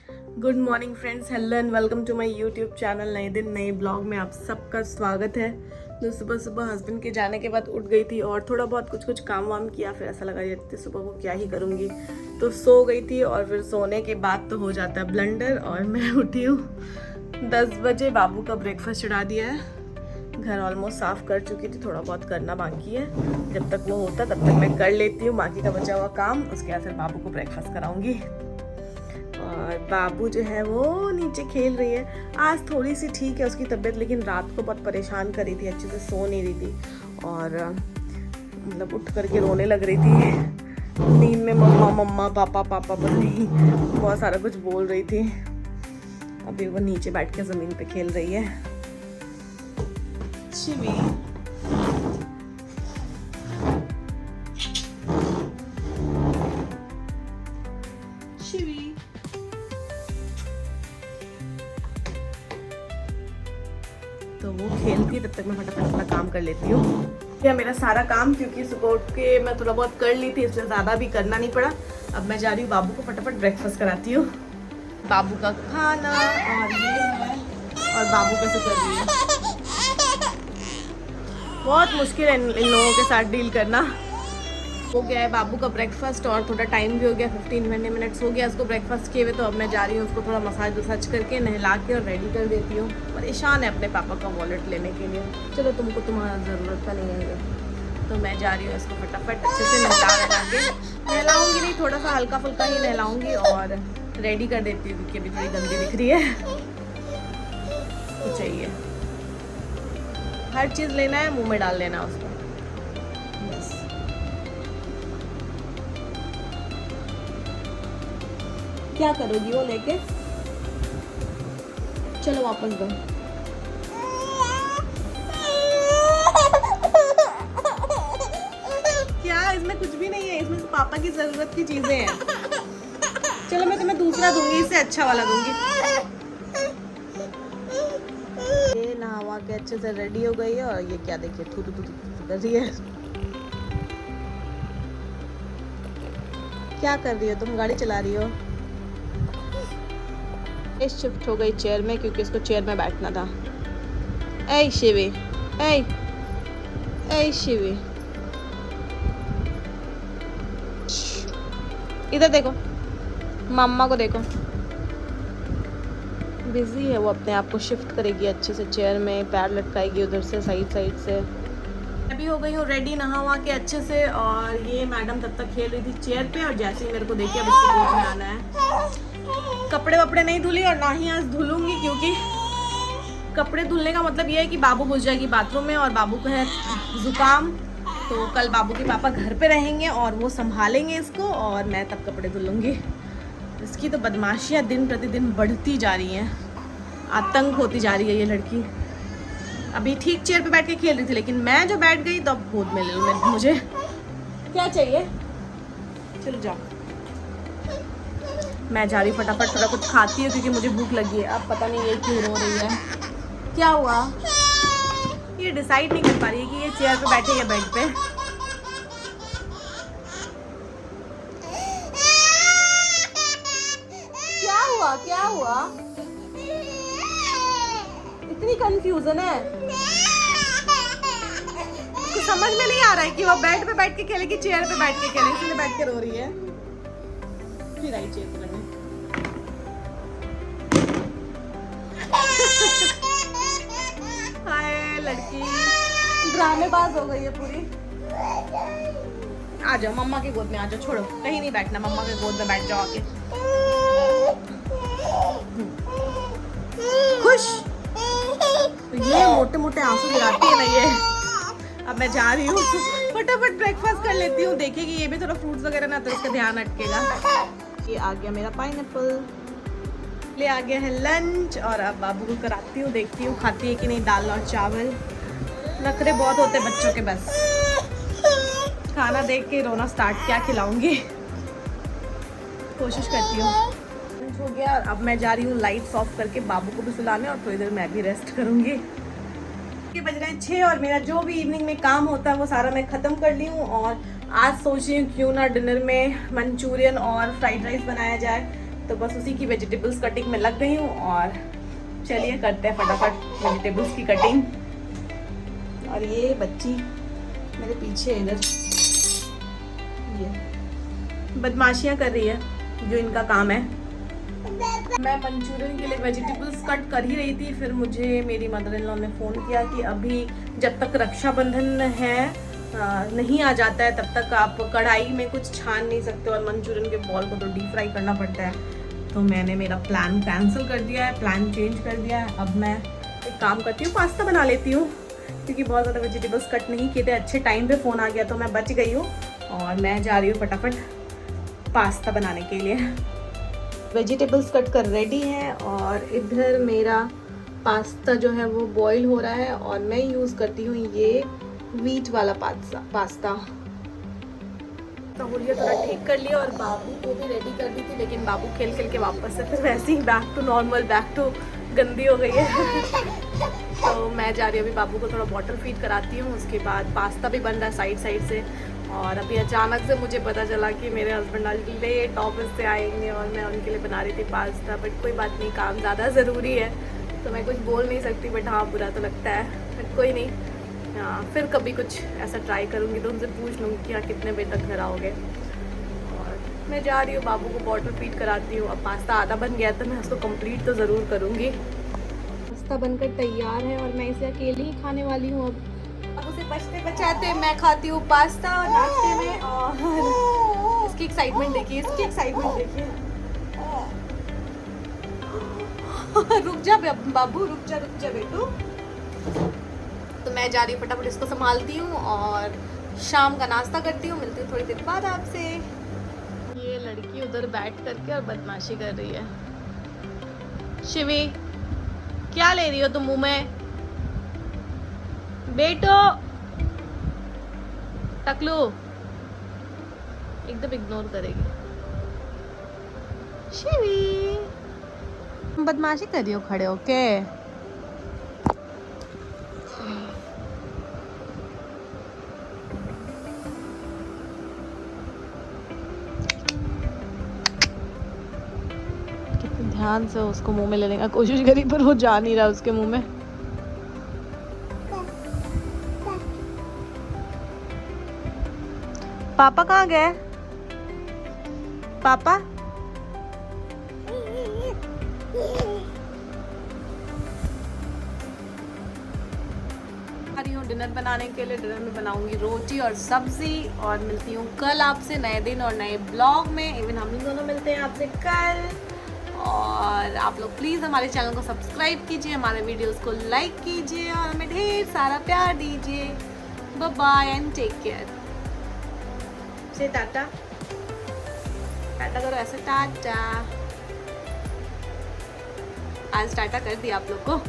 Good morning friends, hello and welcome to my YouTube channel. नए दिन नए blog में आप सबका स्वागत है। तो सुबह सुबह हस्बैंड के जाने के बाद उठ गई थी और थोड़ा बहुत कुछ काम वाम किया। फिर ऐसा लगा ये सुबह को क्या ही करूँगी, तो सो गई थी। और फिर सोने के बाद तो हो जाता है ब्लंडर। और मैं उठी हूँ 10 बजे, बाबू का ब्रेकफास्ट चढ़ा दिया है। घर ऑलमोस्ट साफ़ कर चुकी थी, थोड़ा बहुत करना बाकी है। जब तक वो होता तब तक मैं कर लेती हूँ बाकी का बचा हुआ काम। उसके बाद फिर बाबू को ब्रेकफास्ट कराऊंगी। और बाबू जो है वो नीचे खेल रही है। आज थोड़ी सी ठीक है उसकी तबीयत, लेकिन रात को बहुत परेशान करी थी, अच्छे से सो नहीं रही थी। और मतलब उठ करके रोने लग रही थी नींद में, मम्मा मम्मा पापा पापा बोल रही, बहुत सारा कुछ बोल रही थी। अभी वो नीचे बैठ के ज़मीन पे खेल रही है। शिवी शिवी तो वो खेलती है, तब तक मैं फटाफट अपना काम कर लेती हूँ। यह मेरा सारा काम, क्योंकि सुबह उठ के मैं थोड़ा बहुत कर ली थी, इसलिए ज़्यादा भी करना नहीं पड़ा। अब मैं जा रही हूँ बाबू को फटाफट ब्रेकफास्ट कराती हूँ। बाबू का खाना और ये है, और बाबू कैसे कर रही है। बहुत मुश्किल है इन लोगों के साथ डील करना। हो गया है बाबू का ब्रेकफास्ट और थोड़ा टाइम भी हो गया, 15-20 मिनट्स हो गया उसको ब्रेकफास्ट किए हुए। तो अब मैं जा रही हूँ उसको थोड़ा मसाज वसाज करके नहला के और रेडी कर देती हूँ। परेशान है अपने पापा का वॉलेट लेने के लिए। चलो तुमको तुम्हारा ज़रूरत का नहीं है, तो मैं जा रही हूँ इसको फटाफट अच्छे से नहला के। नहलाऊँगी नहीं, थोड़ा सा हल्का फुल्का ही नहलाऊँगी और रेडी कर देती हूँ, क्योंकि अभी थोड़ी गंदी दिख रही है। तो चाहिए हर चीज़ लेना है, मुँह में डाल लेना उसको। क्या करोगी वो लेके? चलो वापस दो। क्या इसमें कुछ भी नहीं है, इसमें तो पापा की जरूरत की चीजें हैं। चलो मैं तुम्हें दूसरा दूंगी, इससे अच्छा वाला दूंगी। ये नहावा के अच्छे से रेडी हो गई है और ये क्या देखिए थू थू थू थू कर रही है। क्या कर रही हो तुम? गाड़ी चला रही हो? शिफ्ट हो गई चेयर में, क्योंकि इसको चेयर में बैठना था। ऐ शिवी, ऐ शिवी, इधर देखो, मम्मा को देखो। बिजी है वो, अपने आप को शिफ्ट करेगी अच्छे से चेयर में, पैर लटकाएगी उधर से साइड साइड से। अभी हो गई हूँ रेडी नहा वहा के अच्छे से। और ये मैडम तब तक खेल रही थी चेयर पे, और जैसे ही मेरे को देखिए अब इसके गोद में आना है। कपड़े वपड़े नहीं धुली और ना ही आज धुलूंगी, क्योंकि कपड़े धुलने का मतलब ये है कि बाबू घुस जाएगी बाथरूम में, और बाबू को है जुकाम। तो कल बाबू के पापा घर पे रहेंगे और वो संभालेंगे इसको, और मैं तब कपड़े धुलूंगी। इसकी तो बदमाशियाँ दिन प्रतिदिन बढ़ती जा रही हैं, आतंक होती जा रही है ये लड़की। अभी ठीक चेयर पे बैठ के खेल रही थी, लेकिन मैं जो बैठ गई तो अब गोद में ले लो मुझे। क्या चाहिए? चलो जाओ, मैं जा रही फटाफट थोड़ा कुछ खाती हूँ, क्योंकि मुझे भूख लगी है। अब पता नहीं ये क्यों रो रही है, क्या हुआ? ये डिसाइड नहीं कर पा रही है कि ये चेयर पे बैठे या बेड पे। क्या हुआ, क्या हुआ? इतनी कंफ्यूजन है, उसको समझ में नहीं आ रहा है कि वो बेड पे बैठ के खेले कि चेयर पे बैठ के खेले, इसलिए बैठ के रो रही है। फिर आई चेयर पे लगे। हाय लड़की ड्रामेबाज हो गई है पूरी। आ जाओ मम्मा के गोद में, आ जाओ, छोड़ो कहीं नहीं बैठना, मम्मा के गोद में बैठ जाओ आके। खुश? ये मोटे मोटे आंसू गिराती है ना ये। अब मैं जा रही हूँ फटाफट ब्रेकफास्ट कर लेती हूँ। देखेगी ये भी थोड़ा फ्रूट्स वगैरह ना, तो इसका ध्यान अटकेगा। ये आ गया मेरा पाइनएप्पल, ले आ गया है लंच। और अब बाबू को कराती हूँ, देखती हूँ खाती है कि नहीं दाल और चावल। नखरे बहुत होते बच्चों के, बस खाना देख के रोना स्टार्ट। क्या खिलाऊंगी, कोशिश करती हूँ। हो गया, अब मैं जा रही हूँ लाइट्स ऑफ करके बाबू को भी सुलाने, और थोड़ी देर मैं भी रेस्ट करूँगी। ये बज रहे हैं 6 और मेरा जो भी इवनिंग में काम होता है वो सारा मैं ख़त्म कर ली हूँ। और आज सोच रही हूँ क्यों ना डिनर में मंचूरियन और फ्राइड राइस बनाया जाए। तो बस उसी की वेजिटेबल्स कटिंग में लग गई हूँ। और चलिए करते हैं फटाफट वेजिटेबल्स की कटिंग। और ये बच्ची मेरे पीछे इधर ये बदमाशियाँ कर रही है, जो इनका काम है। मैं मंचूरियन के लिए वेजिटेबल्स कट कर ही रही थी, फिर मुझे मेरी मदर इन लॉ ने फ़ोन किया कि अभी जब तक रक्षाबंधन है नहीं आ जाता है तब तक आप कढ़ाई में कुछ छान नहीं सकते और मंचूरियन के बॉल को तो डीप फ्राई करना पड़ता है। तो मैंने मेरा प्लान कैंसिल कर दिया है, प्लान चेंज कर दिया है। अब मैं एक काम करती हूँ, पास्ता बना लेती हूँ, क्योंकि बहुत ज़्यादा वेजिटेबल्स कट नहीं किए थे। अच्छे टाइम पे फ़ोन आ गया तो मैं बच गई हूँ और मैं जा रही हूँ फटाफट पास्ता बनाने के लिए। वेजिटेबल्स कट कर रेडी हैं और इधर मेरा पास्ता जो है वो बॉईल हो रहा है और मैं यूज़ करती हूँ ये व्हीट वाला पास्ता। सहूलियत थोड़ा ठीक कर लिया और बाबू को भी रेडी कर दी थी, लेकिन बाबू खेल खेल के वापस से फिर वैसे ही back to normal, back to गंदी हो गई है। तो मैं जा रही हूँ अभी बाबू को थोड़ा वाटर फीड कराती हूँ, उसके बाद पास्ता भी बन रहा है साइड साइड से। और अभी अचानक से मुझे पता चला कि मेरे हस्बैंड आज लेट ऑफिस से आएंगे और मैं उनके लिए बना रही थी पास्ता। बट कोई बात नहीं, काम ज़्यादा ज़रूरी है तो मैं कुछ बोल नहीं सकती। बट हाँ, बुरा तो लगता है, बट कोई नहीं। हाँ, फिर कभी कुछ ऐसा ट्राई करूँगी तो उनसे पूछ लूँगी कि हाँ कितने बजे तक घर आओगे। और मैं जा रही हूँ, बाबू को बॉटल फीड कराती हूँ। अब पास्ता आधा बन गया तो मैं उसको कंप्लीट तो ज़रूर करूँगी। पास्ता बनकर तैयार है और मैं इसे अकेले ही खाने वाली हूँ। अब उसे बचते बचाते मैं खाती हूँ पास्ता नाश्ते में। और इसकी एक्साइटमेंट देखिए, इसकी एक्साइटमेंट देखिए। रुक जा बाबू, रुक जा बेटू। तो मैं जा रही हूँ फटाफट इसको संभालती हूँ और शाम का नाश्ता करती हूँ। मिलती हूँ थोड़ी देर बाद आपसे। ये लड़की उधर बैठ करके और बदमाशी कर रही है। शिवी, क्या ले रही हो तुम मुंह में? बेटो टकलू एकदम इग्नोर करेगी। शिवी, बदमाशी कर रही हो खड़े होके? ध्यान से उसको मुंह में लेने का कोशिश करी पर वो जा नहीं रहा उसके मुंह में। पापा कहाँ गए? पापा डिनर बनाने के लिए। डिनर में बनाऊंगी रोटी और सब्जी। और मिलती हूँ कल आपसे नए दिन और नए ब्लॉग में। इवन हम दोनों मिलते हैं आपसे कल। और आप लोग प्लीज़ हमारे चैनल को सब्सक्राइब कीजिए, हमारे वीडियोस को लाइक कीजिए और हमें ढेर सारा प्यार दीजिए। Bye bye and take care. से टाटा टाटा करो, ऐसे टाटा। आज टाटा कर दिया आप लोग को।